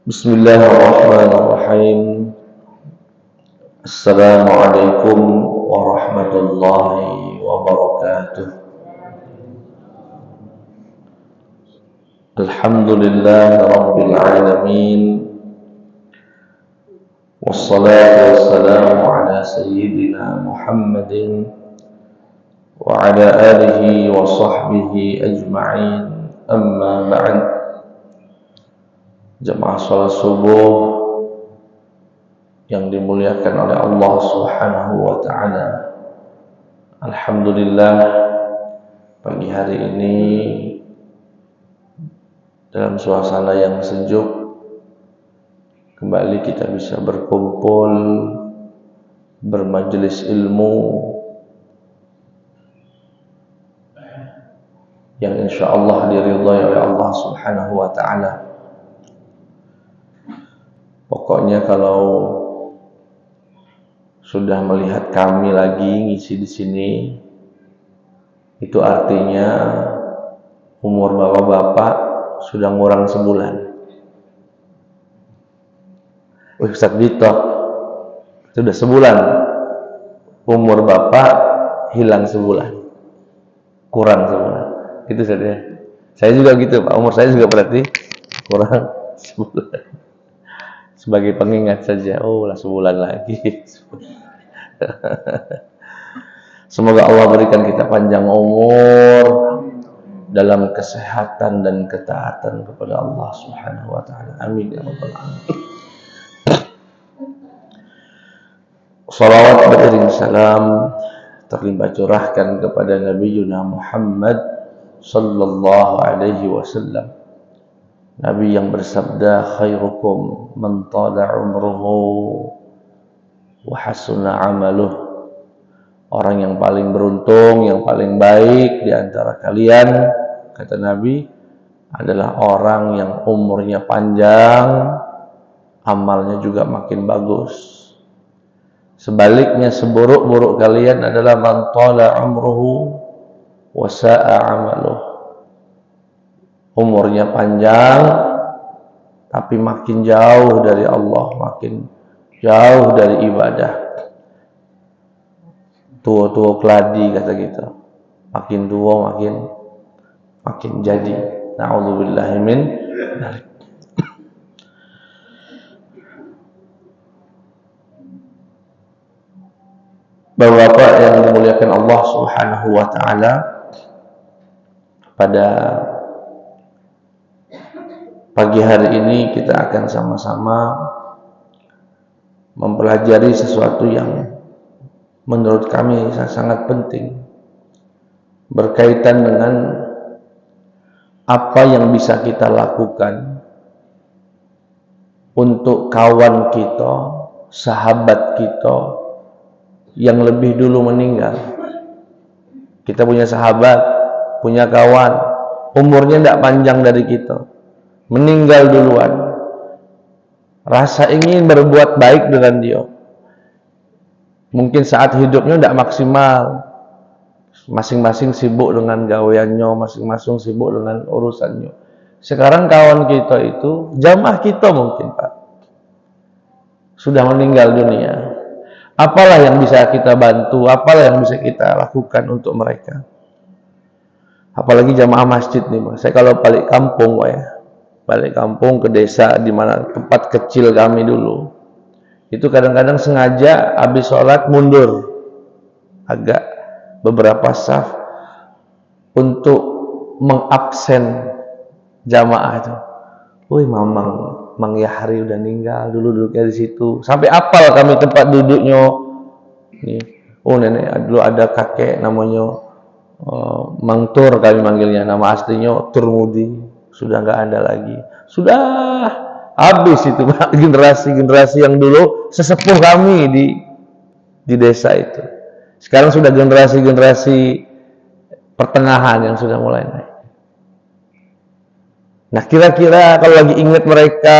Bismillahirrahmanirrahim. Assalamualaikum warahmatullahi wabarakatuh. Alhamdulillah rabbil alamin. Wassalatu wassalamu ala sayyidina Muhammadin wa ala alihi wa sahbihi ajma'in. Amma ba'd. Jemaah salat subuh yang dimuliakan oleh Allah Subhanahu wa taala. Alhamdulillah, pagi hari ini dalam suasana yang sejuk kembali kita bisa berkumpul bermajelis ilmu yang insyaallah diridhai oleh Allah Subhanahu wa taala. Pokoknya kalau sudah melihat kami lagi ngisi di sini, itu artinya umur bapak-bapak sudah ngurang sebulan. Ustaz Dito, sudah sebulan umur bapak hilang sebulan, kurang sebulan. Itu saja. Saya juga gitu, Pak. Umur saya juga berarti kurang sebulan. Sebagai pengingat saja, lah sebulan lagi. Semoga Allah berikan kita panjang umur dalam kesehatan dan ketaatan kepada Allah Subhanahu wa taala. Amin ya rabbal alamin. Shalawat beriring salam terlimpah curahkan kepada Nabi Muhammad sallallahu alaihi wasallam. Nabi yang bersabda, khairukum man tala umruhu wa hasuna amaluh. Orang yang paling beruntung, yang paling baik di antara kalian, kata Nabi, adalah orang yang umurnya panjang, amalnya juga makin bagus. Sebaliknya, seburuk-buruk kalian adalah man tala umruhu wa sa'a amaluh. Umurnya panjang tapi makin jauh dari Allah, makin jauh dari ibadah. Tua-tua keladi kata kita. Makin tua makin jadi. Na'udzubillahi min dzalik. Bapak-bapak yang dimuliakan Allah Subhanahu wa taala, pada pagi hari ini kita akan sama-sama mempelajari sesuatu yang menurut kami sangat penting berkaitan dengan apa yang bisa kita lakukan untuk kawan kita, sahabat kita yang lebih dulu meninggal. Kita punya sahabat, punya kawan, umurnya tidak panjang dari kita, meninggal duluan. Rasa ingin berbuat baik dengan dia, mungkin saat hidupnya tidak maksimal, masing-masing sibuk dengan gaweannya, masing-masing sibuk dengan urusannya. Sekarang kawan kita itu, jamaah kita mungkin Pak, sudah meninggal dunia. Apalah yang bisa kita bantu, apalah yang bisa kita lakukan untuk mereka. Apalagi jamaah masjid nih Pak. Saya kalau balik kampung Pak ya, balik kampung ke desa di mana tempat kecil kami dulu, itu kadang-kadang sengaja habis sholat mundur agak beberapa saf untuk mengabsen jamaah itu. Wih, Mang Yahri udah meninggal, dulu duduknya di situ. Sampai apal kami tempat duduknya. Nih, nenek dulu ada kakek namanya Mang Tur, kami manggilnya, nama aslinya Turmudi. Sudah nggak ada lagi. Sudah habis itu generasi-generasi yang dulu sesepuh kami di desa itu. Sekarang sudah generasi-generasi pertengahan yang sudah mulai naik. Nah, kira-kira kalau lagi ingat mereka,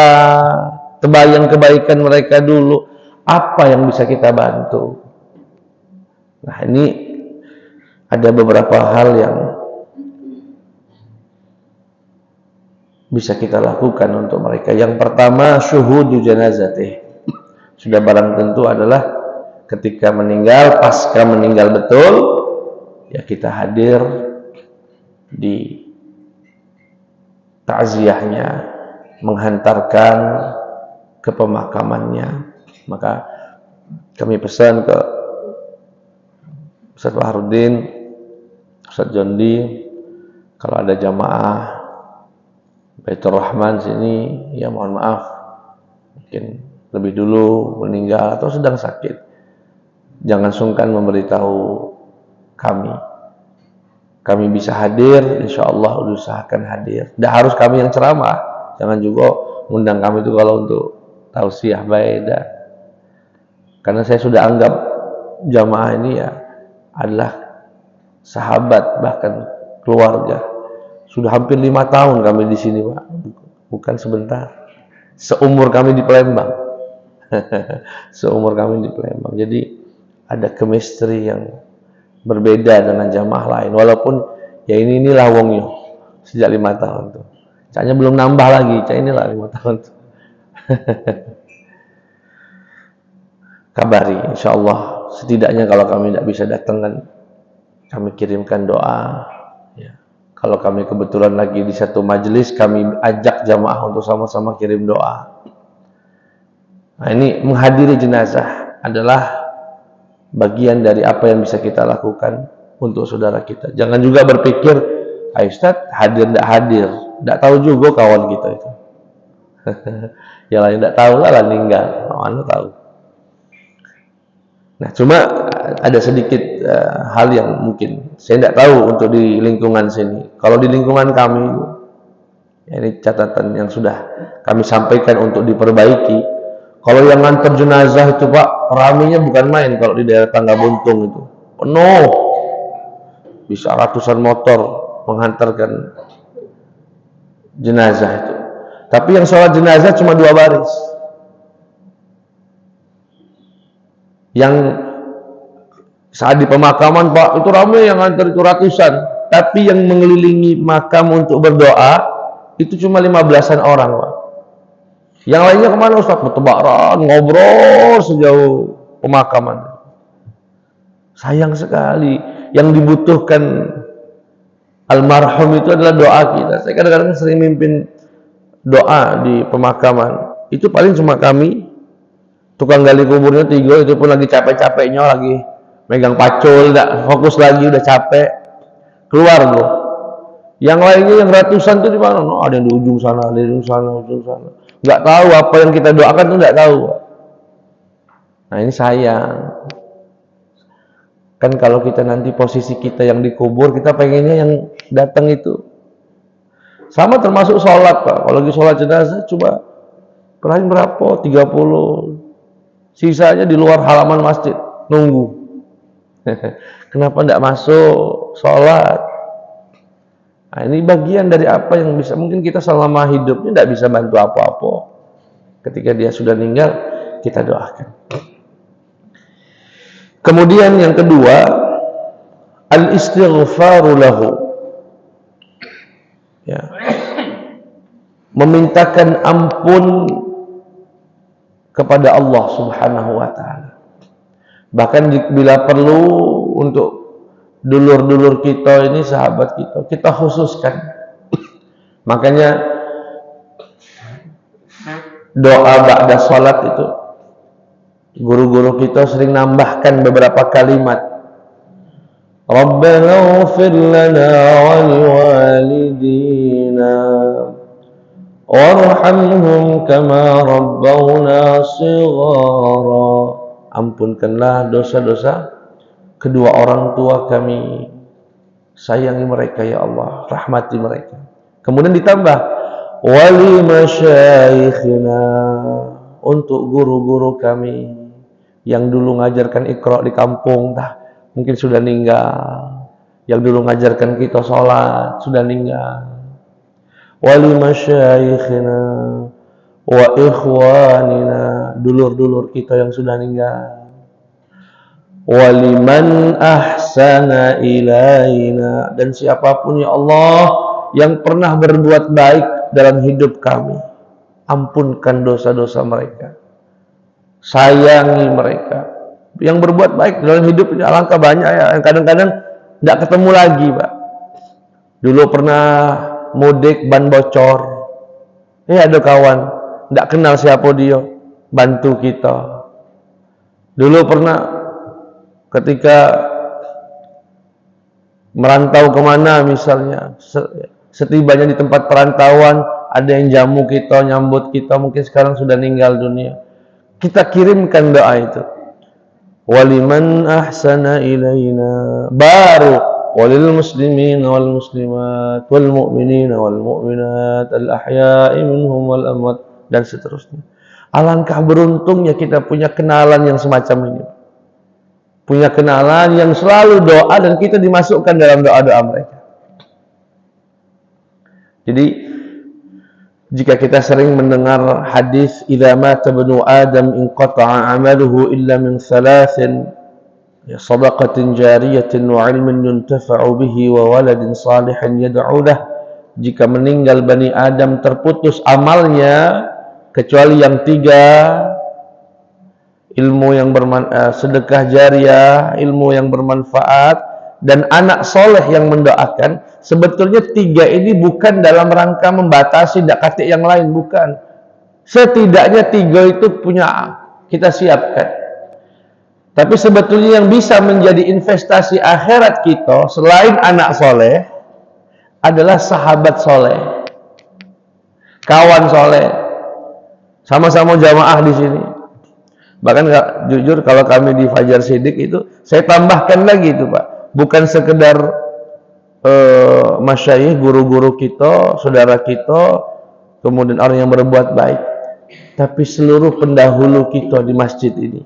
terbayang kebaikan mereka dulu, apa yang bisa kita bantu? Nah, ini ada beberapa hal yang bisa kita lakukan untuk mereka? Yang pertama, syuhudu janazatih. Sudah barang tentu adalah ketika meninggal, pasca meninggal betul, ya kita hadir di takziahnya, menghantarkan ke pemakamannya. Maka kami pesan ke Ustaz Baharudin, Ustaz Jondi, kalau ada jamaah Baitur Rahman sini, ya mohon maaf, mungkin lebih dulu meninggal atau sedang sakit, jangan sungkan memberitahu kami. Kami bisa hadir, insya Allah usahakan hadir. Tidak harus kami yang ceramah, jangan juga undang kami itu kalau untuk tausiah beda. Karena saya sudah anggap jamaah ini ya adalah sahabat, bahkan keluarga. Sudah hampir 5 tahun kami di sini, Pak. Bukan sebentar. Seumur kami di Palembang. Seumur kami di Palembang. Jadi ada chemistry yang berbeda dengan jamaah lain. Walaupun ya inilah wongnya sejak 5 tahun tuh. Caknya belum nambah lagi. Cak inilah 5 tahun tuh. Kabari, insya Allah. Setidaknya kalau kami tidak bisa datang kan, kami kirimkan doa. Ya. Kalau kami kebetulan lagi di satu majelis, kami ajak jamaah untuk sama-sama kirim doa. Nah, ini menghadiri jenazah adalah bagian dari apa yang bisa kita lakukan untuk saudara kita. Jangan juga berpikir, Ustaz hadir tidak hadir, tidak tahu juga kawan kita itu. Yang lain tidak tahu lah meninggal, mana tahu. Nah, cuma ada sedikit hal yang mungkin saya tidak tahu untuk di lingkungan sini. Kalau di lingkungan kami, ya ini catatan yang sudah kami sampaikan untuk diperbaiki. Kalau yang nganter jenazah itu Pak, ramainya bukan main. Kalau di daerah Tangga Buntung itu penuh, bisa ratusan motor menghantarkan jenazah itu. Tapi yang sholat jenazah cuma 2 baris. Yang saat di pemakaman Pak, itu ramai yang nganter itu ratusan. Tapi yang mengelilingi makam untuk berdoa itu cuma 15-an orang Pak. Yang lainnya kemana Ustaz? Bertebaran, ngobrol sejauh pemakaman. Sayang sekali. Yang dibutuhkan almarhum itu adalah doa kita. Saya kadang-kadang sering mimpin doa di pemakaman. Itu paling cuma kami, tukang gali kuburnya 3, itu pun lagi capek-capeknya, lagi megang pacul, tidak fokus lagi, udah capek, keluar loh. Yang lainnya yang ratusan itu di mana? No, ada yang di ujung sana, ada di ujung sana, ujung sana. Nggak tahu apa yang kita doakan itu nggak tahu. Nah ini sayang. Kan kalau kita nanti posisi kita yang dikubur, kita pengennya yang datang itu. Sama termasuk sholat Pak. Kalau lagi sholat jenazah, coba kerahin berapa? 30. Sisanya di luar halaman masjid, nunggu. Kenapa tidak masuk sholat? Nah, ini bagian dari apa yang bisa, mungkin kita selama hidupnya tidak bisa bantu apa-apa. Ketika dia sudah meninggal, kita doakan. Kemudian yang kedua, al-istighfaru lahu. Ya. Memintakan ampun kepada Allah Subhanahu wa taala. Bahkan bila perlu untuk dulur-dulur kita ini, sahabat kita khususkan. Makanya doa ba'da salat itu guru-guru kita sering nambahkan beberapa kalimat. Rabbana ighfir lana wa liwalidina warhamhum kama rabbawna shighara. Ampunkanlah dosa-dosa kedua orang tua kami, sayangi mereka ya Allah, rahmati mereka. Kemudian ditambah wali masyayikhina, untuk guru-guru kami yang dulu ngajarkan Iqra di kampung, mungkin sudah meninggal. Yang dulu ngajarkan kita sholat sudah meninggal. Wali masyayikhina wa ikhwanina, dulur-dulur kita yang sudah meninggal. Waliman ahsana ilaina, dan siapapun ya Allah yang pernah berbuat baik dalam hidup kami. Ampunkan dosa-dosa mereka. Sayangi mereka. Yang berbuat baik dalam hidup ini alangkah banyak ya. Kadang-kadang tidak ketemu lagi, Pak. Dulu pernah mudik ban bocor. Ada kawan, tidak kenal siapa dia, bantu kita. Dulu pernah ketika merantau kemana misalnya, setibanya di tempat perantauan, ada yang jamu kita, nyambut kita, mungkin sekarang sudah meninggal dunia. Kita kirimkan doa itu. Waliman ahsana ilaina, baru walil muslimin wal muslimat wal mu'minin wal mu'minat al ahya'i minhum wal amwat, dan seterusnya. Alangkah beruntungnya kita punya kenalan yang semacam ini. Punya kenalan yang selalu doa dan kita dimasukkan dalam doa-doa mereka. Jadi jika kita sering mendengar hadis idza mata ibnu adam inqata'a 'amaluhu illa min thalathin, ya shadaqatin jariyatin wa 'ilmin yuntafa'u bihi wa waladin salihin yad'u lah. Jika meninggal Bani Adam terputus amalnya kecuali yang tiga: ilmu yang sedekah jariah, ilmu yang bermanfaat, dan anak soleh yang mendoakan. Sebetulnya tiga ini bukan dalam rangka membatasi tidak kata yang lain, bukan. Setidaknya tiga itu punya kita siapkan. Tapi sebetulnya yang bisa menjadi investasi akhirat kita selain anak soleh adalah sahabat soleh, kawan soleh, sama-sama jamaah di sini. Bahkan jujur kalau kami di Fajar Sidik itu saya tambahkan lagi itu, Pak, bukan sekedar masyayikh, guru-guru kita, saudara kita, kemudian orang yang berbuat baik, tapi seluruh pendahulu kita di masjid ini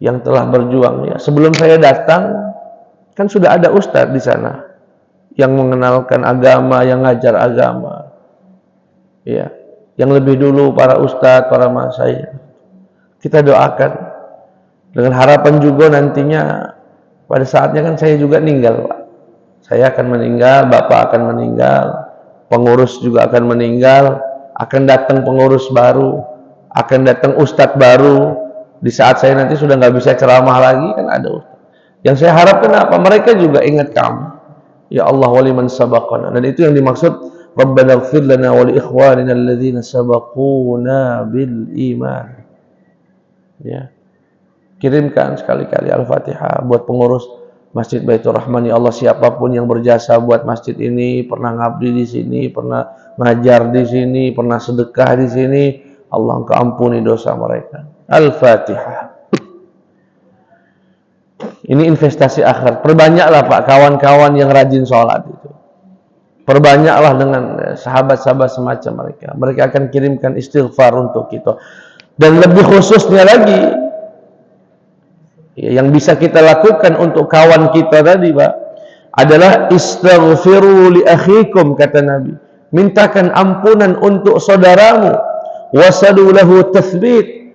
yang telah berjuang. Ya, sebelum saya datang kan sudah ada ustadz di sana yang mengenalkan agama, yang ngajar agama. Ya, yang lebih dulu para ustadz, para masyayikh. Kita doakan dengan harapan juga nantinya pada saatnya kan saya juga meninggal, Pak. Saya akan meninggal, Bapak akan meninggal, pengurus juga akan meninggal, akan datang pengurus baru, akan datang ustadz baru. Di saat saya nanti sudah nggak bisa ceramah lagi, kan ada ustadz. Yang saya harapkan apa? Mereka juga ingat kami. Ya Allah, waliman sabaqana. Dan itu yang dimaksud Rabbana ighfir lana wa li ikhwanina alladhina sabaquna bil iman. Ya. Kirimkan sekali-kali Al-Fatihah buat pengurus Masjid Baitur Rahman. Ya Allah, siapapun yang berjasa buat masjid ini, pernah ngabdi di sini, pernah ngajar di sini, pernah sedekah di sini, Allah Engkau ampuni dosa mereka. Al-Fatihah. Ini investasi akhir. Perbanyaklah, Pak, kawan-kawan yang rajin sholat itu. Perbanyaklah dengan sahabat-sahabat semacam mereka. Mereka akan kirimkan istighfar untuk kita. Dan lebih khususnya lagi, yang bisa kita lakukan untuk kawan kita tadi, Pak, adalah istaghfiru li akhikum, kata Nabi. Mintakan ampunan untuk saudaramu. Wasadu lahu tathbit.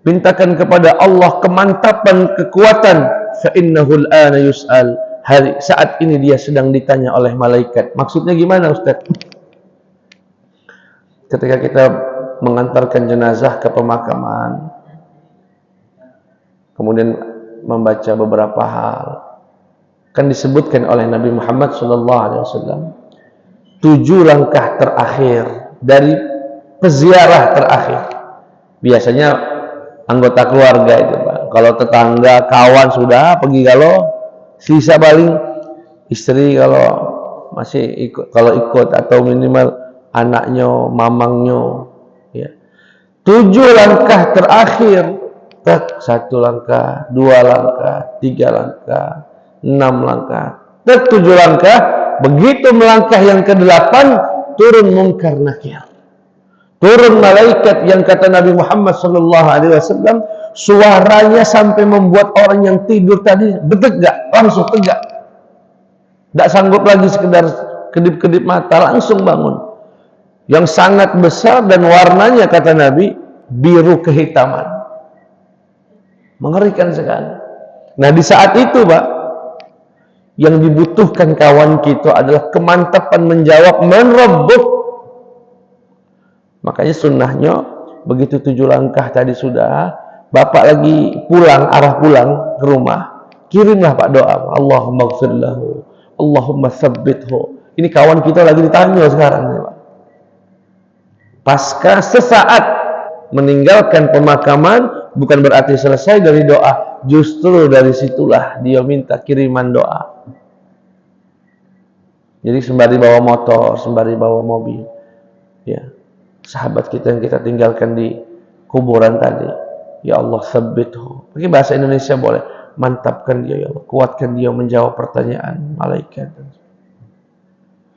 Mintakan kepada Allah kemantapan, kekuatan. Fa innahu al-ana yus'al. Saat ini dia sedang ditanya oleh malaikat. Maksudnya gimana, Ustaz? Ketika kita mengantarkan jenazah ke pemakaman, kemudian membaca beberapa hal, kan disebutkan oleh Nabi Muhammad SAW 7 langkah terakhir dari peziarah terakhir. Biasanya anggota keluarga itu, Pak. Kalau tetangga, kawan sudah pergi, kalau sisa paling istri kalau masih ikut, kalau ikut, atau minimal anaknya, mamangnya. Ya. 7 langkah terakhir. 1 langkah, 2 langkah, 3 langkah, 6 langkah, 7 langkah. Begitu melangkah yang ke-8, turun munkar nakir, turun malaikat yang kata Nabi Muhammad SAW suaranya sampai membuat orang yang tidur tadi bertegak, langsung tegak, tidak sanggup lagi sekedar kedip-kedip mata, langsung bangun. Yang sangat besar dan warnanya kata Nabi biru kehitaman. Mengerikan sekali. Nah, di saat itu, Pak, yang dibutuhkan kawan kita adalah kemantapan menjawab man rabbuk. Makanya sunnahnya begitu 7 langkah tadi sudah, bapak lagi pulang, arah pulang ke rumah, kirimlah Pak doa, Allahumma gfir lahu, Allahumma tsabbithu. Ini kawan kita lagi ditanya sekarang nih, Pak. Pasca sesaat meninggalkan pemakaman bukan berarti selesai dari doa, justru dari situlah dia minta kiriman doa. Jadi sembari bawa motor, sembari bawa mobil, ya, sahabat kita yang kita tinggalkan di kuburan tadi, ya Allah tsabbithu. Pakai bahasa Indonesia boleh, mantapkan dia ya Allah, kuatkan dia menjawab pertanyaan malaikat.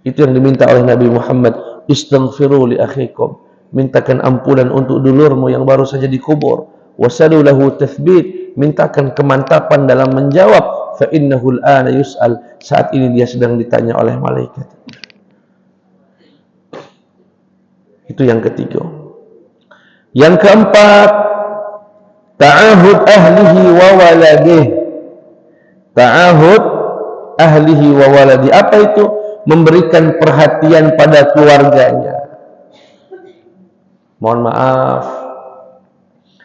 Itu yang diminta oleh Nabi Muhammad, istaghfiru li akhikum, mintakan ampunan untuk dulurmu yang baru saja dikubur, wasalu lahu tathbit, mintakan kemantapan dalam menjawab, fa innahu al-ana yus'al, saat ini dia sedang ditanya oleh malaikat. Itu yang ketiga. Yang keempat, ta'ahud ahlihi wa waladih. Ta'ahud ahlihi wa waladih. Apa itu? Memberikan perhatian pada keluarganya. Mohon maaf,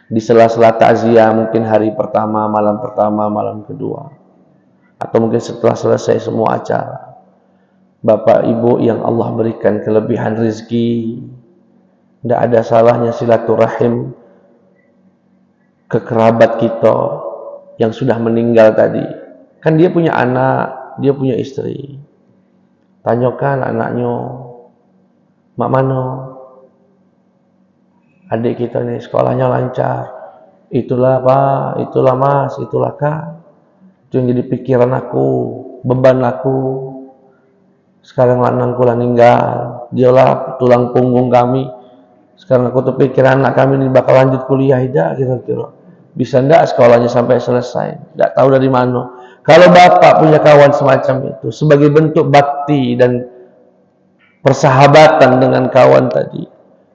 di sela-sela takziah, mungkin hari pertama, malam kedua, atau mungkin setelah selesai semua acara, bapak ibu yang Allah berikan kelebihan rezeki, tidak ada salahnya silaturahim ke kerabat kita yang sudah meninggal tadi. Kan dia punya anak, dia punya istri. Tanyakan anaknya, mak mano, adik kita nih sekolahnya lancar, itulah Pak, itulah Mas, itulah Kak. Itu yang jadi pikiran aku, beban aku. Sekarang lanangku lah ninggal, dialah tulang punggung kami. Sekarang aku tuh pikiran anak kami ini bakal lanjut kuliah tidak kira-kira. Bisa enggak sekolahnya sampai selesai? Enggak tahu dari mana. Kalau bapak punya kawan semacam itu, sebagai bentuk bakti dan persahabatan dengan kawan tadi,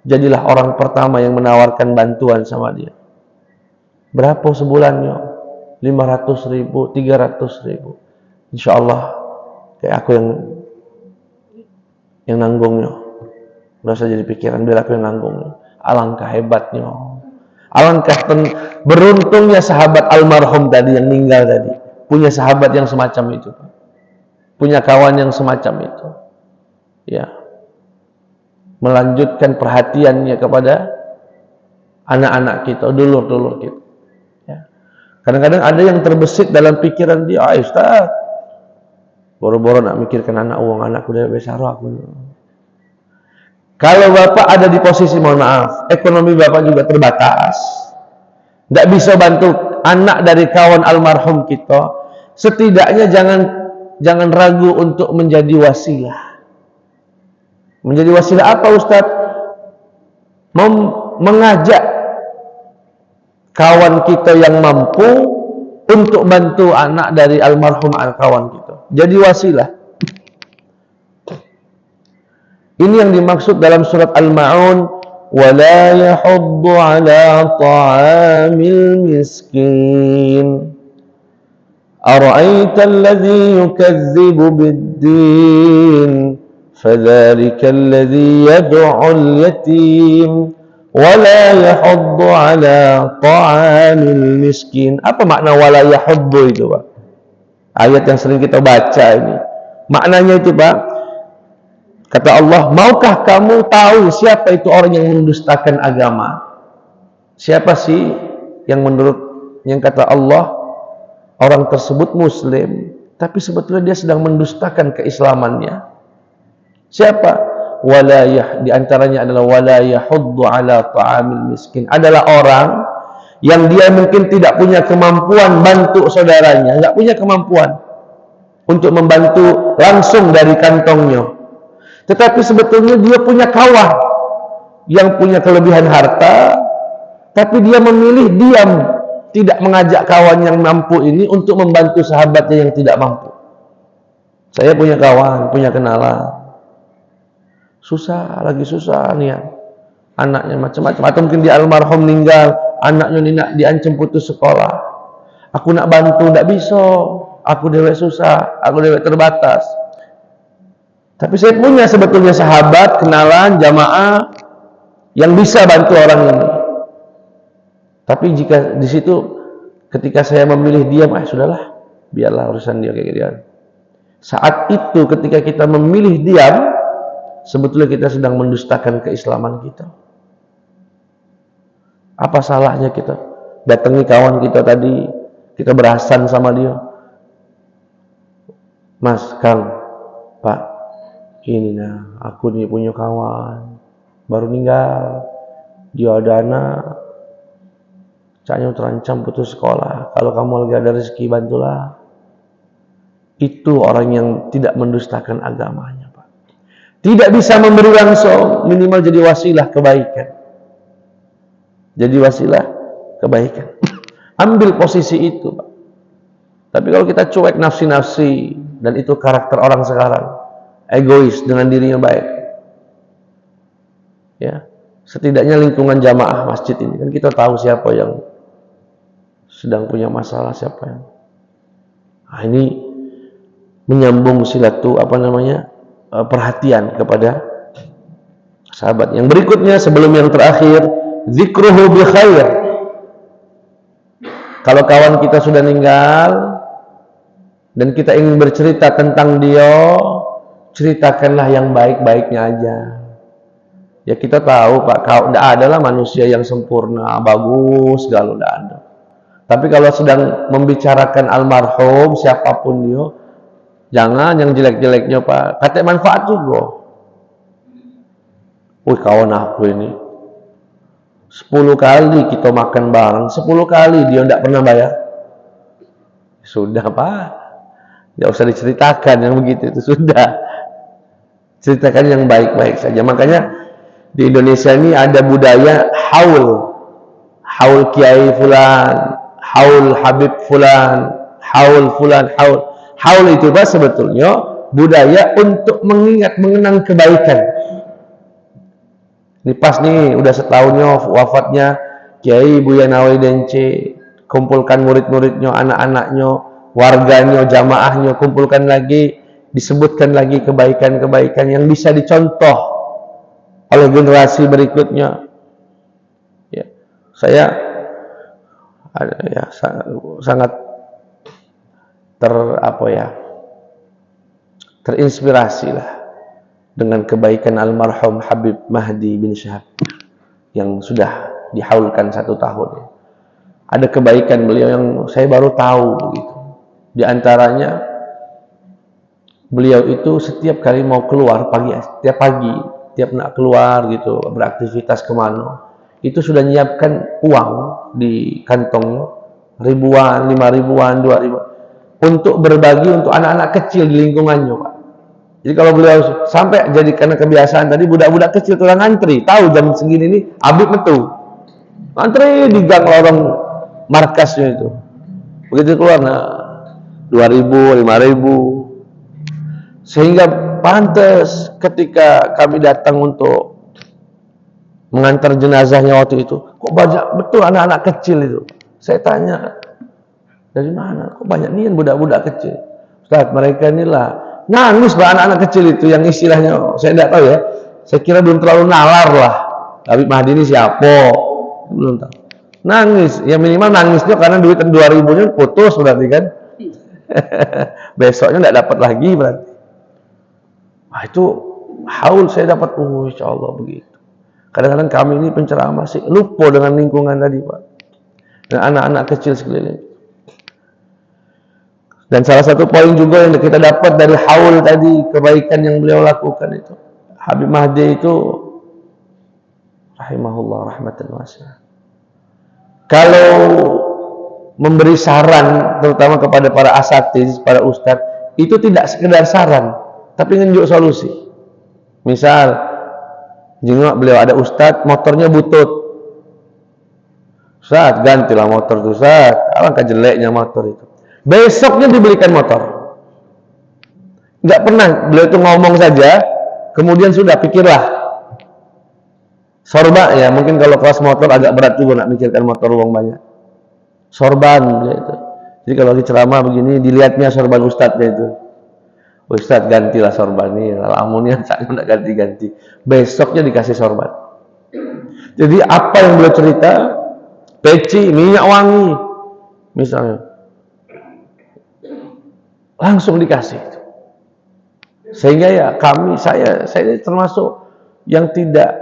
jadilah orang pertama yang menawarkan bantuan sama dia. Berapa sebulannya? 500.000, 300.000. Insya Allah kayak aku yang nanggungnya. Nggak usah jadi pikiran, biar aku yang nanggungnya. Alangkah hebatnya, alangkah beruntungnya sahabat almarhum tadi yang meninggal tadi, punya sahabat yang semacam itu, punya kawan yang semacam itu, ya, melanjutkan perhatiannya kepada anak-anak kita, dulur-dulur kita. Ya. Kadang-kadang ada yang terbesit dalam pikiran dia, Ustaz, boro-boro nak mikirkan anak uang anakku dari besar aku. Kalau bapak ada di posisi, mohon maaf, ekonomi bapak juga terbatas, tidak bisa bantu anak dari kawan almarhum kita, setidaknya jangan ragu untuk menjadi wasilah. Menjadi wasilah apa Ustaz? Mengajak kawan kita yang mampu untuk bantu anak dari almarhum kawan kita. Jadi wasilah. Ini yang dimaksud dalam surat Al-Ma'un, وَلَا يَحُضُّ عَلَى طَعَامِ الْمِسْكِينِ أَرَأَيْتَ الَّذِي يُكَذِّبُ بِالدِّينِ فَذَلِكَ الَّذِي يَدْعُ الْيَتِيمِ وَلَا يَحُضُّ عَلَى طَعَامِ الْمِسْكِينِ. Apa makna وَلَا يَحُضُّ itu, Pak? Ayat yang sering kita baca ini. Maknanya itu, Pak, kata Allah, maukah kamu tahu siapa itu orang yang mendustakan agama? Siapa sih yang kata Allah, orang tersebut muslim, tapi sebetulnya dia sedang mendustakan keislamannya. Siapa? Di antaranya adalah wala yahuddu ala ta'amil miskin. Adalah orang yang dia mungkin tidak punya kemampuan bantu saudaranya, enggak punya kemampuan untuk membantu langsung dari kantongnya. Tetapi sebetulnya dia punya kawan yang punya kelebihan harta, tapi dia memilih diam, tidak mengajak kawan yang mampu ini untuk membantu sahabatnya yang tidak mampu. Saya punya kawan, punya kenalan, susah nih ya, anaknya macam-macam, atau mungkin dia almarhum meninggal, anaknya diancam putus sekolah. Aku nak bantu, tidak bisa, aku dewek susah, aku dewek terbatas. Tapi saya punya sebetulnya sahabat, kenalan, jamaah yang bisa bantu orang ini. Tapi jika di situ ketika saya memilih diam, sudahlah, biarlah urusan dia kayak gitu. Saat itu ketika kita memilih diam, sebetulnya kita sedang mendustakan keislaman kita. Apa salahnya kita datangi kawan kita tadi, kita berhasan sama dia, Mas, Kang, Pak, ini nah, aku nih punya kawan baru meninggal, dia ada anak, caknya terancam putus sekolah, kalau kamu lagi ada rezeki bantulah. Itu orang yang tidak mendustakan agamanya, Pak. Tidak bisa memberi langsung, minimal jadi wasilah kebaikan. Jadi wasilah kebaikan. Ambil posisi itu, Pak. Tapi kalau kita cuek nafsi-nafsi, dan itu karakter orang sekarang, egois dengan dirinya baik. Ya, setidaknya lingkungan jamaah masjid ini kan kita tahu siapa yang sedang punya masalah, siapa yang. Nah, ini menyambung perhatian kepada sahabat. Yang berikutnya sebelum yang terakhir, zikruhu bi khair. Kalau kawan kita sudah meninggal dan kita ingin bercerita tentang dia, ceritakanlah yang baik-baiknya aja. Ya kita tahu Pak, tidak adalah manusia yang sempurna, bagus, segala tidak ada. Tapi kalau sedang membicarakan almarhum siapapun dia, jangan yang jelek-jeleknya Pak, kata manfaat juga. Wih kawan aku ini 10 kali kita makan bareng, 10 kali dia tidak pernah bayar. Sudah Pak, tidak usah diceritakan yang begitu, itu sudah. Ceritakan yang baik-baik saja. Makanya di Indonesia ini ada budaya haul kiai fulan, haul habib fulan, haul fulan, haul. Haul itu Pak sebetulnya budaya untuk mengenang kebaikan. Ini pas nih udah setahunnya wafatnya Kiai Buya Nawai Dence, kumpulkan murid-muridnya, anak-anaknya, warganya, jamaahnya, kumpulkan lagi, disebutkan lagi kebaikan-kebaikan yang bisa dicontoh oleh generasi berikutnya. Ya, saya sangat terinspirasi lah dengan kebaikan almarhum Habib Mahdi bin Syahab yang sudah dihaulkan 1 tahun. Ada kebaikan beliau yang saya baru tahu begitu. Di antaranya beliau itu setiap kali mau keluar tiap pagi nak keluar gitu beraktivitas kemana, itu sudah menyiapkan uang di kantongnya, ribuan, 5 ribuan, 2 ribuan, untuk berbagi untuk anak-anak kecil di lingkungannya Pak. Jadi kalau beliau sampai jadi karena kebiasaan tadi, budak-budak kecil tuh ngantri, tahu jam segini nih Habib metu, ngantri di gang lorong markasnya itu. Begitu keluar, nah 2.000, 5.000, sehingga pantas ketika kami datang untuk mengantar jenazahnya waktu itu, kok banyak betul anak-anak kecil itu. Saya tanya, dari mana? Kok banyak nih budak-budak kecil? Ustaz, mereka inilah nangis Pak, anak-anak kecil itu yang istilahnya saya tidak tahu ya. Saya kira belum terlalu nalar lah. Habib Mahdi ini siapa? Belum tahu. Nangis, ya minimal nangisnya karena duit 2.000-nya putus berarti kan. Besoknya tidak dapat lagi berarti. Wah itu haul saya dapat, insya Allah begitu. Kadang-kadang kami ini penceramah sih lupa dengan lingkungan tadi Pak, dan anak-anak kecil sekeliling. Dan salah satu poin juga yang kita dapat dari haul tadi, kebaikan yang beliau lakukan itu, Habib Mahdi itu rahimahullah rahmatan wasi'ah, kalau memberi saran terutama kepada para asatiz, para ustadz, itu tidak sekedar saran tapi nunjuk solusi. Misal jengok beliau ada ustadz motornya butut, Ustadz gantilah motor tuh Ustadz, alangkah jeleknya motor itu. Besoknya dibelikan motor. Nggak pernah beliau itu ngomong saja, kemudian sudah pikirlah. Sorban ya, mungkin kalau kelas motor agak berat juga nak mikirkan motor uang banyak. Sorban beliau itu. Jadi kalau lagi ceramah begini, dilihatnya sorban ustadznya itu. Ustadz gantilah sorban ini, lamunnya saya nggak ganti-ganti. Besoknya dikasih sorban. Jadi apa yang beliau cerita, peci, minyak wangi, misalnya, langsung dikasih. Sehingga ya saya termasuk yang tidak,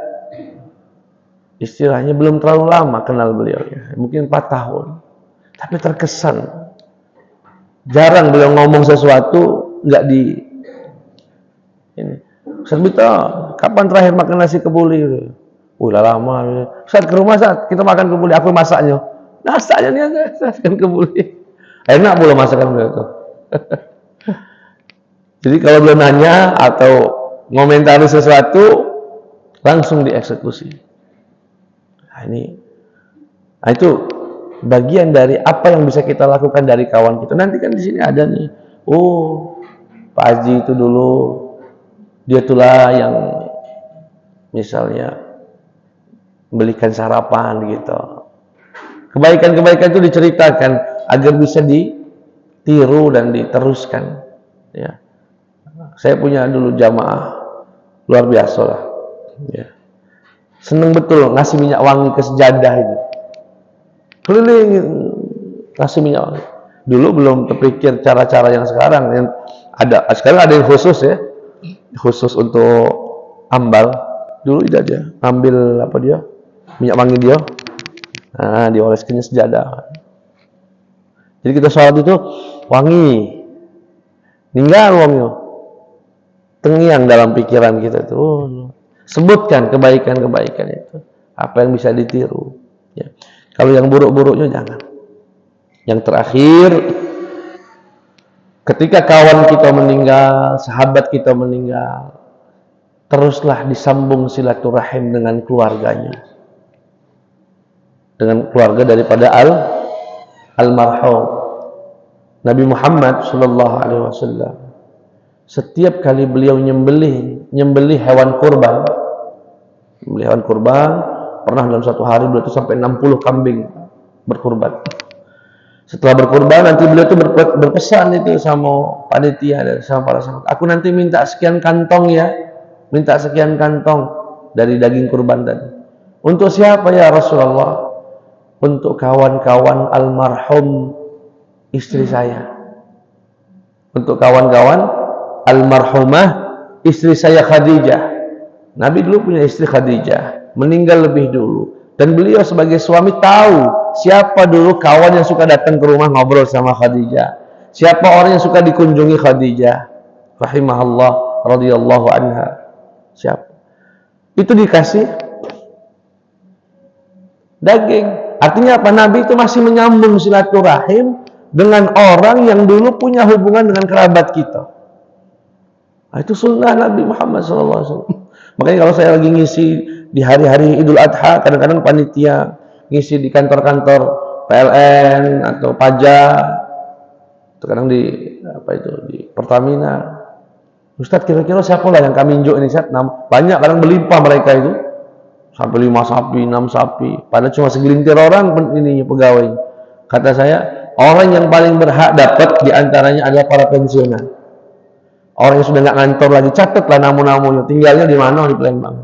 istilahnya belum terlalu lama kenal beliau ya, mungkin 4 tahun, tapi terkesan. Jarang beliau ngomong sesuatu nggak di ini. Ustaz Bito, kapan terakhir makan nasi kebuli? Udah lama. Ustaz ke rumah, saat kita makan kebuli, aku masaknya. Masaknya nih makan kebuli. Enak pula masakan beliau itu. Jadi kalau beliau nanya atau ngomentari sesuatu, langsung dieksekusi. Nah itu bagian dari apa yang bisa kita lakukan dari kawan kita. Nanti kan di sini ada nih, oh Pak Haji itu dulu dia itulah yang misalnya belikan sarapan gitu. Kebaikan-kebaikan itu diceritakan agar bisa ditiru dan diteruskan. Ya, saya punya dulu jamaah luar biasa lah. Ya. Seneng betul ngasih minyak wangi ke sejadah itu. Keliling ngasih minyak wangi. Dulu belum terpikir cara-cara yang sekarang yang ada. Sekarang ada yang khusus ya, khusus untuk ambal. Dulu tidak dia ambil apa dia minyak wangi dia, nah dioleskannya sejadah. Jadi kita sholat itu wangi, ninggal wangi, tengiang dalam pikiran kita tuh. Sebutkan kebaikan-kebaikan itu, apa yang bisa ditiru. Ya. Kalau yang buruk-buruknya jangan. Yang terakhir, ketika kawan kita meninggal, sahabat kita meninggal, teruslah disambung silaturahim dengan keluarganya, dengan keluarga daripada almarhum Nabi Muhammad Sallallahu Alaihi Wasallam. Setiap kali beliau nyembelih hewan kurban, pernah dalam satu hari beliau itu sampai 60 kambing berkurban. Setelah berkurban nanti beliau itu berpesan itu sama panitia dan sama para sahabat, aku nanti minta sekian kantong ya, minta sekian kantong dari daging kurban tadi. Untuk siapa ya Rasulullah? Untuk kawan-kawan almarhum istri saya. Untuk kawan-kawan almarhumah istri saya Khadijah. Nabi dulu punya istri Khadijah, meninggal lebih dulu, dan beliau sebagai suami tahu siapa dulu kawan yang suka datang ke rumah ngobrol sama Khadijah, siapa orang yang suka dikunjungi Khadijah rahimahullah radhiyallahu anha, siapa. Itu dikasih daging. Artinya apa? Nabi itu masih menyambung silaturahim dengan orang yang dulu punya hubungan dengan kerabat kita. Nah, itu sunnah Nabi Muhammad SAW. Makanya kalau saya lagi ngisi di hari-hari Idul Adha, kadang-kadang panitia ngisi di kantor-kantor PLN atau pajak, terkadang di di Pertamina. Ustadz, kira-kira siapa lah yang kami injuk ini? Banyak, kadang berlimpah mereka itu sampai 5 sapi, 6 sapi. Padahal cuma segelintir orang ininya pegawai. Kata saya, orang yang paling berhak dapat diantaranya adalah para pensiunan. Orang yang sudah nggak ngantor lagi, catatlah namu-namunya, tinggalnya di mana, di Palembang.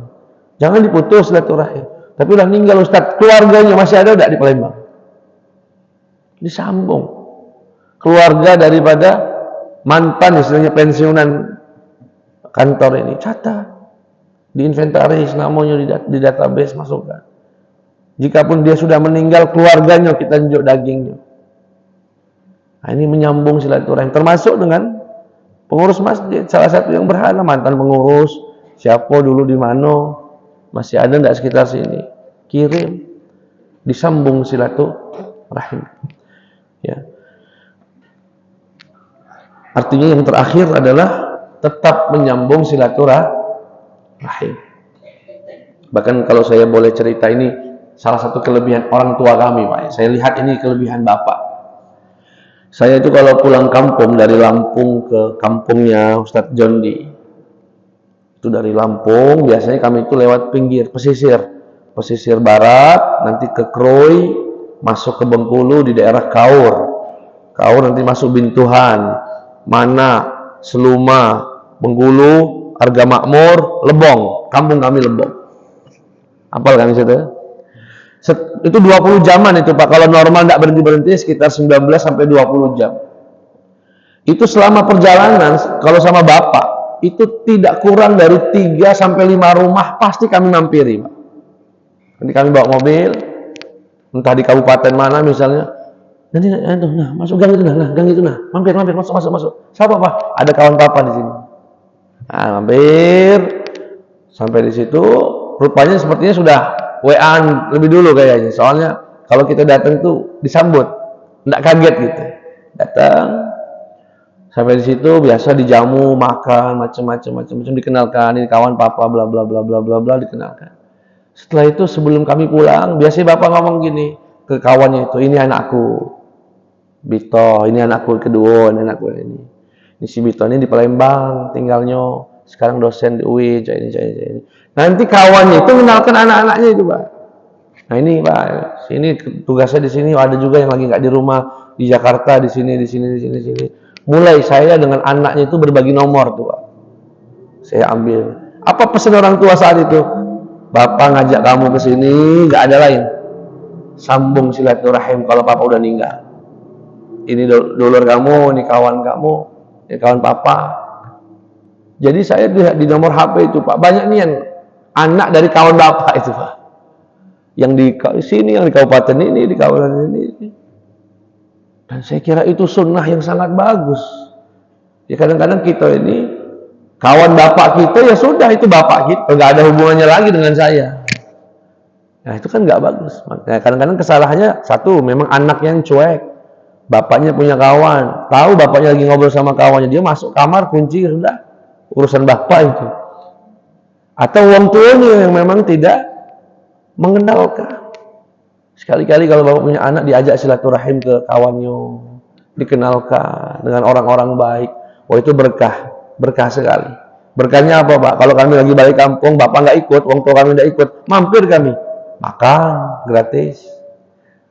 Jangan diputus silaturahim. Tapi udah meninggal Ustaz, keluarganya masih ada enggak di Palembang? Disambung. Keluarga daripada mantan istilahnya pensiunan kantor ini, catat. Diinventaris namanya di database, masukkan. Jikapun dia sudah meninggal, keluarganya kita tunjuk dagingnya. Nah, ini menyambung silaturahim, termasuk dengan pengurus masjid, salah satu yang berhak, mantan pengurus, siapa dulu di mana, masih ada enggak sekitar sini, kirim, disambung silaturahim. Ya. Artinya yang terakhir adalah tetap menyambung silaturahim. Bahkan kalau saya boleh cerita, ini salah satu kelebihan orang tua kami, Pak. Saya lihat ini kelebihan Bapak. Saya itu kalau pulang kampung dari Lampung ke kampungnya Ustadz Jondi, itu dari Lampung, biasanya kami itu lewat pinggir pesisir barat, nanti ke Kroy, masuk ke Bengkulu di daerah Kaur nanti masuk Bintuhan, Mana, Seluma, Bengkulu, Harga Makmur, Lebong, kampung kami Lebong. Apal kami situ? Itu 20 jaman itu Pak. Kalau normal tidak berhenti-berhenti sekitar 19 sampai 20 jam. Itu selama perjalanan kalau sama Bapak itu tidak kurang dari 3 sampai 5 rumah pasti kami mampiri Pak. Nanti kami bawa mobil, entah di kabupaten mana misalnya. Nanti nah, masuk gang itu gang itu mampir masuk. Siapa Pak? Ada kawan Papa di sini. Nah, mampir sampai di situ, rupanya sepertinya sudah WA-an lebih dulu kayaknya. Soalnya kalau kita datang tuh disambut, enggak kaget gitu. Datang sampai di situ biasa dijamu, makan, macam-macam dikenalkan, ini kawan Papa bla bla bla bla bla bla dikenalkan. Setelah itu sebelum kami pulang, biasanya Bapak ngomong gini ke kawannya itu, ini anakku Bito, ini anakku kedua, ini anakku ini. Ini si Bito ini di Palembang tinggalnya, sekarang dosen di UI, ini. Nanti kawannya itu mengenalkan anak-anaknya itu Pak. Nah ini Pak, sini tugasnya di sini, ada juga yang lagi nggak di rumah di Jakarta, di sini. Mulai saya dengan anaknya itu berbagi nomor tuh Pak. Saya ambil. Apa pesan orang tua saat itu? Bapak ngajak kamu ke sini, nggak ada lain. Sambung silaturahim kalau Papa udah meninggal. Ini dulur kamu, ini kawan kamu, ini kawan Papa. Jadi saya di nomor HP itu Pak, banyak nih yang anak dari kawan Bapak itu Pak. Yang di sini, yang di kabupaten ini, di kabupaten ini. Dan saya kira itu sunnah yang sangat bagus. Ya kadang-kadang kita ini kawan bapak kita ya sudah itu bapak kita, nggak ada hubungannya lagi dengan saya. Nah itu kan nggak bagus. Makanya kadang-kadang kesalahannya satu, memang anaknya yang cuek. Bapaknya punya kawan, tahu bapaknya lagi ngobrol sama kawannya, dia masuk kamar kunci sudah urusan bapak itu. Atau orang tuanya yang memang tidak mengenalkan. Sekali-kali kalau bapak punya anak diajak silaturahim ke kawannya, dikenalkan dengan orang-orang baik. Wah itu berkah sekali. Berkahnya apa Pak? Kalau kami lagi balik kampung, bapak nggak ikut, orang tua kami nggak ikut, mampir kami, makan gratis.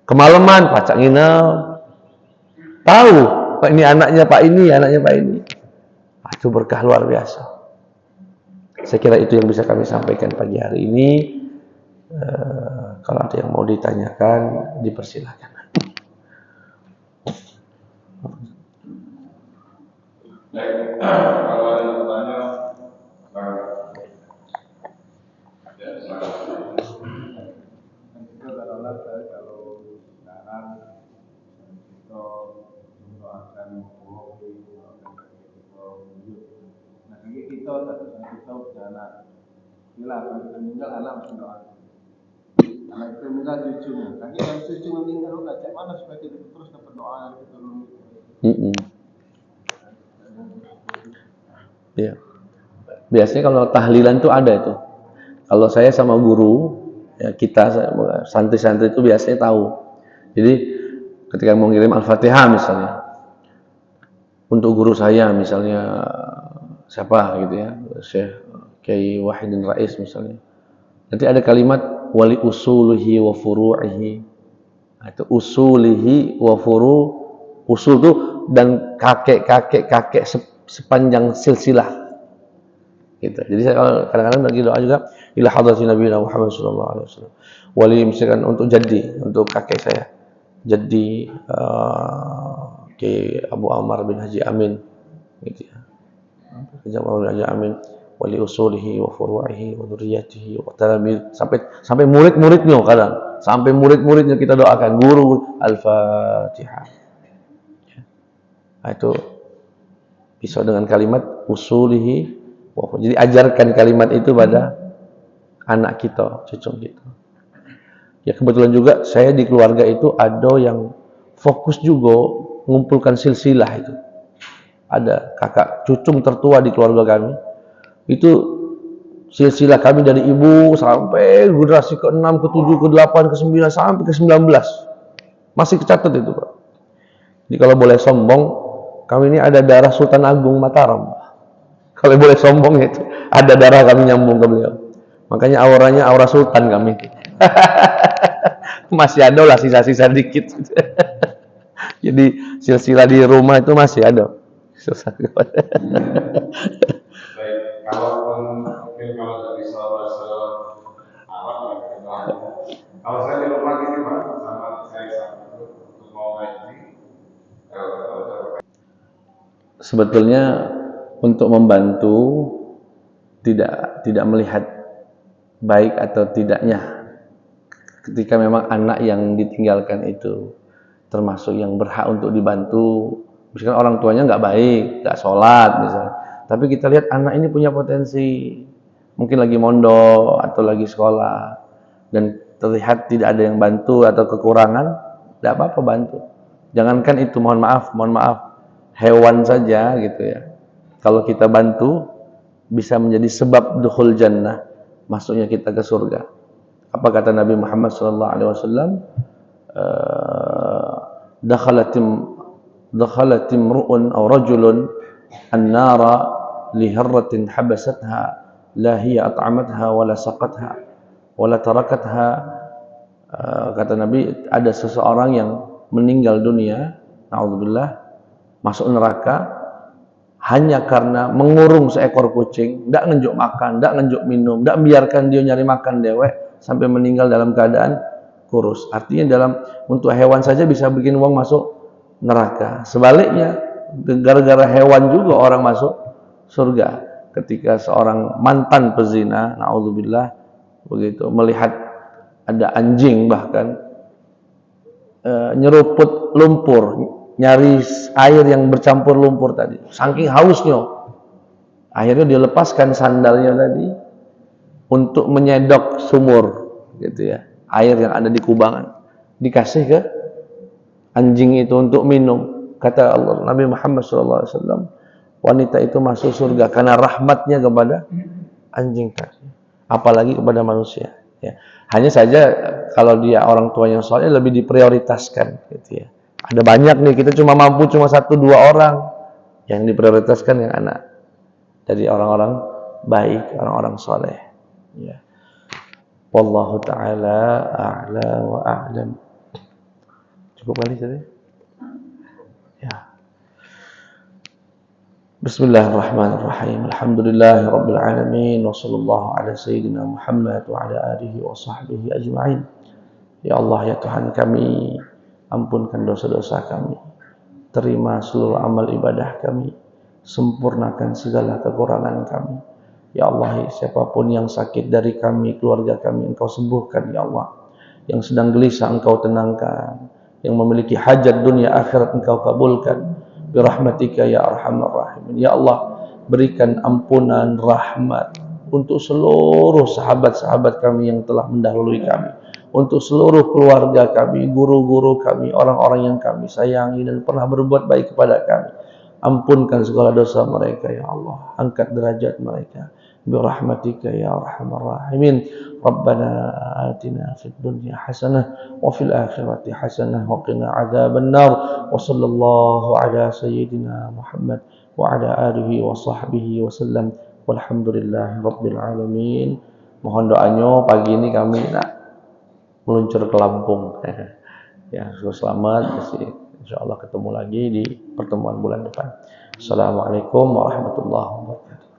Kemalaman pacak nginep, tahu Pak ini anaknya Pak ini, anaknya Pak ini. Itu berkah luar biasa. Saya kira itu yang bisa kami sampaikan pagi hari ini. Kalau ada yang mau ditanyakan, dipersilakan. Baik, kalau ada pertanyaan, ya silakan. Itu adalah kalau sekarang kita akan menghubungi nah ini kita anak gila kalau kita meninggal anak masih doa anak kita meninggal cucunya kaki yang cucu meninggal udah cek mana supaya kita terus dapat doa yang kita dulu. Ya. Biasanya kalau tahlilan itu ada itu. Kalau saya sama guru, ya kita santri-santri itu biasanya tahu. Jadi ketika mau ngirim Al-Fatihah misalnya, untuk guru saya misalnya siapa gitu ya, Syekh Kiai Wahidin Rais misalnya. Nanti ada kalimat wali usulihi wa furu'ihi. Nah, itu usulihi wa usul itu dan kakek sepanjang silsilah. Gitu. Jadi saya kadang-kadang bagi doa juga ila hadratin Nabi Muhammad sallallahu alaihi wasallam. Wali misalkan untuk jadi, untuk kakek saya. Jadi Kiai Abu Ammar bin Haji Amin gitu ya. Abu Haji Amin wali usulihi wa furu'ihi wa dzurriyyatihi wa talamid sampai murid-muridnya kadang. Sampai murid-muridnya kita doakan guru Al-Fatihah. Nah, itu bisa dengan kalimat usulihi. Jadi ajarkan kalimat itu pada anak kita, cucu kita. Ya kebetulan juga saya di keluarga itu ada yang fokus juga mengumpulkan silsilah itu. Ada kakak cucung tertua di keluarga kami. Itu silsilah kami dari ibu sampai generasi ke-6, ke-7, ke-8, ke-9 sampai ke-19. Masih kecatat itu, Pak. Jadi kalau boleh sombong, kami ini ada darah Sultan Agung Mataram. Kalau boleh sombong itu, ada darah kami nyambung ke beliau. Makanya auranya aura sultan kami. Masih ada lah sisa-sisa dikit. Jadi silsilah di rumah itu masih ada. Baik, kalaupun mungkin kalau dari bahasa Arab, kalau saya di rumah sebetulnya untuk membantu tidak melihat baik atau tidaknya ketika memang anak yang ditinggalkan itu termasuk yang berhak untuk dibantu. Misalkan orang tuanya nggak baik, nggak sholat misalnya, tapi kita lihat anak ini punya potensi, mungkin lagi mondok atau lagi sekolah, dan terlihat tidak ada yang bantu atau kekurangan, tidak apa-apa bantu. Jangankan itu, mohon maaf, hewan saja gitu ya. Kalau kita bantu, bisa menjadi sebab dukhul jannah, masuknya kita ke surga. Apa kata Nabi Muhammad SAW? Dakhalatim ru'un aw rajulun an-nara liharratin habasatha la hiya at'amatha wala saqatha wala tarakatha. Kata Nabi, ada seseorang yang meninggal dunia, naudzubillah, masuk neraka hanya karena mengurung seekor kucing, tidak ngenjuk makan, tidak ngenjuk minum, tidak biarkan dia nyari makan dewek sampai meninggal dalam keadaan kurus. Artinya untuk hewan saja bisa bikin wong masuk neraka. Sebaliknya, gara-gara hewan juga orang masuk surga. Ketika seorang mantan pezina, naudzubillah, begitu melihat ada anjing bahkan nyeruput lumpur, nyari air yang bercampur lumpur tadi, saking hausnya, akhirnya dia lepaskan sandalnya tadi untuk menyedok sumur, gitu ya, air yang ada di kubangan, dikasih ke anjing itu untuk minum. Kata Allah, Nabi Muhammad SAW, wanita itu masuk surga karena rahmatnya kepada anjing tadi, apalagi kepada manusia. Ya. Hanya saja kalau dia orang tua yang soleh lebih diprioritaskan, gitu ya. Ada banyak nih, kita mampu cuma 1-2 orang, yang diprioritaskan yang anak dari orang-orang baik, orang-orang soleh. Ya. Wallahu ta'ala a'la wa a'lam. Cukup kali tadi? Ya. Bismillahirrahmanirrahim. Alhamdulillahirabbil alamin wa sallallahu ala sayyidina Muhammad wa ala alihi wa sahbihi ajma'in. Ya Allah, ya Tuhan kami, ampunkan dosa-dosa kami, terima seluruh amal ibadah kami, sempurnakan segala kekurangan kami. Ya Allah, siapapun yang sakit dari kami, keluarga kami, Engkau sembuhkan ya Allah. Yang sedang gelisah Engkau tenangkan, yang memiliki hajat dunia akhirat Engkau kabulkan. Birahmatika ya arhamar rahimin. Ya Allah, berikan ampunan rahmat untuk seluruh sahabat-sahabat kami yang telah mendahului kami, untuk seluruh keluarga kami, guru-guru kami, orang-orang yang kami sayangi dan pernah berbuat baik kepada kami. Ampunkan segala dosa mereka ya Allah, angkat derajat mereka. Birahmatika ya arhamar rahimin. Rabbana atina fid dunya hasanah wa fil akhirati hasanah wa qina adzaban nar. Wa sallallahu ala sayyidina Muhammad wa ala alihi wa sahbihi wa sallam. Walhamdulillahi rabbil alamin. Mohon doanya pagi ini kami nak meluncur ke Lampung. Ya, selamat. Insyaallah ketemu lagi di pertemuan bulan depan. Assalamualaikum warahmatullahi wabarakatuh.